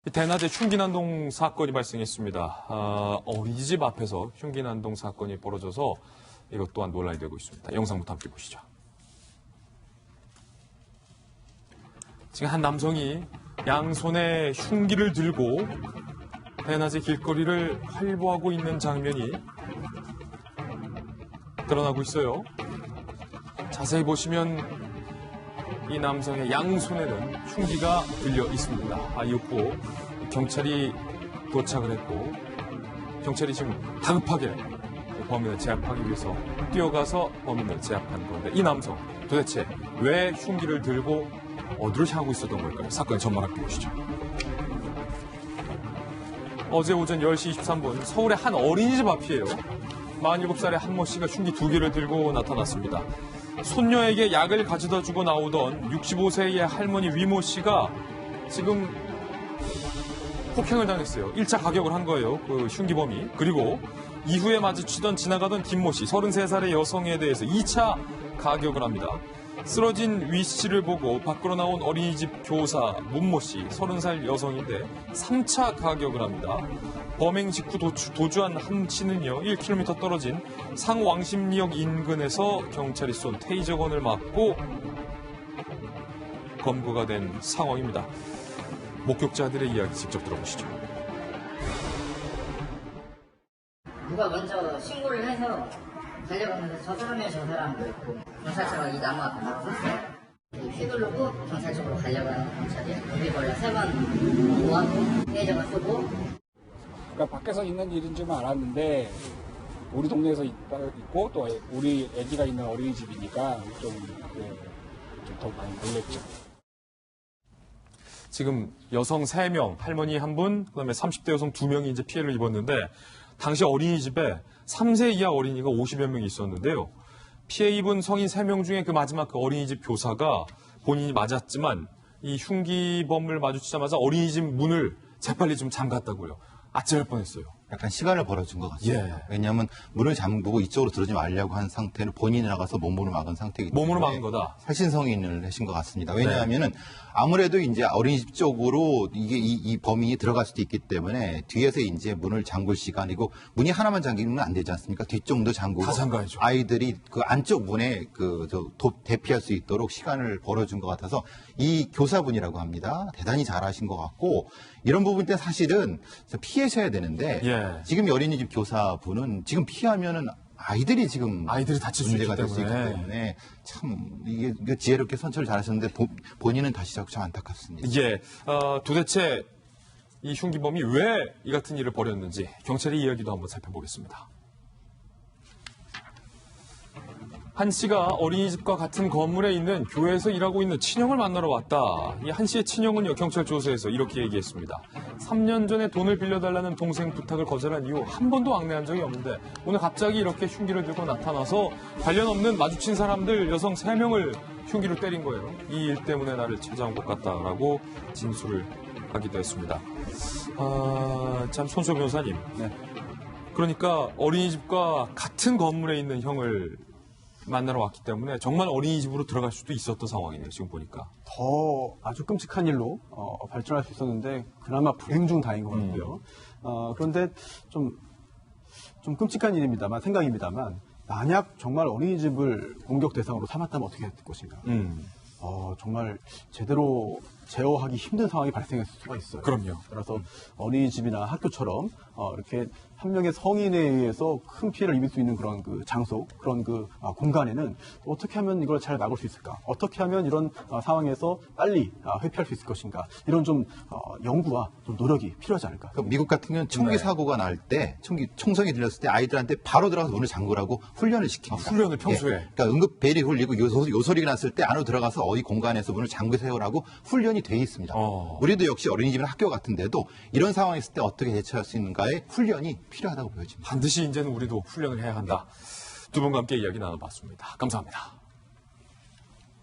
대낮에 흉기난동 사건이 발생했습니다. 어린이집 앞에서 흉기난동 사건이 벌어져서 이것 또한 논란이 되고 있습니다. 영상부터 함께 보시죠. 지금 한 남성이 양손에 흉기를 들고 대낮에 길거리를 활보하고 있는 장면이 드러나고 있어요. 자세히 보시면 이 남성의 양손에는 흉기가 들려 있습니다. 이윽고 경찰이 도착을 했고 경찰이 지금 다급하게 범인을 제압하기 위해서 뛰어가서 범인을 제압한 건데 이 남성 도대체 왜 흉기를 들고 어디로 향하고 있었던 걸까요? 사건의 전말 함께 보시죠. 어제 오전 10시 23분 서울의 한 어린이집 앞이에요. 47살의 한모 씨가 흉기 2개를 들고 나타났습니다. 손녀에게 약을 가져다 주고 나오던 65세의 할머니 위모 씨가 지금 폭행을 당했어요. 1차 가격을 한 거예요. 그 흉기범이. 그리고 이후에 마주치던 지나가던 김모 씨 33살의 여성에 대해서 2차 가격을 합니다. 쓰러진 위 씨를 보고 밖으로 나온 어린이집 교사 문모 씨 30살 여성인데 3차 가격을 합니다. 범행 직후 도주한 한 씨는요 1km 떨어진 상왕십리역 인근에서 경찰이 쏜 테이저건을 맞고 검거가 된 상황입니다. 목격자들의 이야기 직접 들어보시죠. 누가 먼저 신고를 해서 달려갔는데 저 사람 그랬고 경찰차가 이 나무 앞에 막 섰어요. 휘두르고 경찰 쪽으로 달려가는 경찰이 우리벌레 3번 모아도 테이저건 쏘고. 그러니까 밖에서 있는 일인 줄 알았는데 우리 동네에서 있고 또 우리 애기가 있는 어린이집이니까 좀 더 많이 놀랬죠. 지금 여성 3명, 할머니 1분, 그다음에 30대 여성 2명이 이제 피해를 입었는데 당시 어린이집에 3세 이하 어린이가 50여 명이 있었는데요. 피해 입은 성인 3명 중에 그 마지막 그 어린이집 교사가 본인이 맞았지만 이 흉기범을 마주치자마자 어린이집 문을 재빨리 좀 잠갔다고요. 아찔할 뻔했어요. 약간 시간을 벌어준 것 같습니다. 예. 왜냐하면 문을 잠그고 이쪽으로 들어오지 말려고 한 상태로 본인이 나가서 몸으로 막은 상태이기 때문에 몸으로 막은 거다. 살신성인을 하신 것 같습니다. 왜냐하면은 아무래도 이제 어린이집 쪽으로 이게 이 범인이 들어갈 수도 있기 때문에 뒤에서 이제 문을 잠글 시간이고 문이 하나만 잠기면 안 되지 않습니까? 뒤쪽도 잠그고 다 잠가야죠. 아이들이 그 안쪽 문에 대피할 수 있도록 시간을 벌어준 것 같아서 이 교사분이라고 합니다. 대단히 잘하신 것 같고 이런 부분 때 사실은 피해셔야 되는데 예. 지금 이 어린이집 교사분은 지금 피하면은 아이들이 다칠 수 문제가 있기 될 수 있기 때문에. 때문에 참 이게 지혜롭게 선처를 잘하셨는데 본인은 다시 자꾸 참 안타깝습니다. 예, 도대체 이 흉기범이 왜 이 같은 일을 벌였는지 경찰의 이야기도 한번 살펴보겠습니다. 한 씨가 어린이집과 같은 건물에 있는 교회에서 일하고 있는 친형을 만나러 왔다. 이 한 씨의 친형은요, 경찰 조사에서 이렇게 얘기했습니다. 3년 전에 돈을 빌려달라는 동생 부탁을 거절한 이후 한 번도 왕래한 적이 없는데 오늘 갑자기 이렇게 흉기를 들고 나타나서 관련 없는 마주친 사람들 여성 3명을 흉기로 때린 거예요. 이 일 때문에 나를 찾아온 것 같다라고 진술을 하기도 했습니다. 참 손수호 변호사님. 네. 그러니까 어린이집과 같은 건물에 있는 형을 만나러 왔기 때문에 정말 어린이집으로 들어갈 수도 있었던 상황이네요. 지금 보니까. 더 아주 끔찍한 일로 발전할 수 있었는데 그나마 불행 중 다행인 것 같고요. 그런데 좀 끔찍한 일입니다만 생각입니다만 만약 정말 어린이집을 공격 대상으로 삼았다면 어떻게 될 것인가. 정말 제대로 제어하기 힘든 상황이 발생했을 수가 있어요. 그럼요. 따라서 어린이집이나 학교처럼 이렇게 한 명의 성인에 의해서 큰 피해를 입을 수 있는 그런 그 장소, 그런 그 공간에는 어떻게 하면 이걸 잘 막을 수 있을까? 어떻게 하면 이런 상황에서 빨리 회피할 수 있을 것인가? 이런 좀 연구와 좀 노력이 필요하지 않을까? 그러니까 미국 같은 경우는 총기 사고가 날 때, 총성이 들렸을 때 아이들한테 바로 들어가서 문을 잠그라고 훈련을 시킵니다. 훈련을 평소에. 그러니까 응급 벨이 울리고 요소리가 났을 때 안으로 들어가서 어디 공간에서 문을 잠그세요라고 훈련이 돼 있습니다. 우리도 역시 어린이집이나 학교 같은데도 이런 상황이 있을 때 어떻게 대처할 수 있는가의 훈련이 필요하다고 보여집니다. 반드시 이제는 우리도 훈련을 해야 한다. 두 분과 함께 이야기 나눠봤습니다. 감사합니다.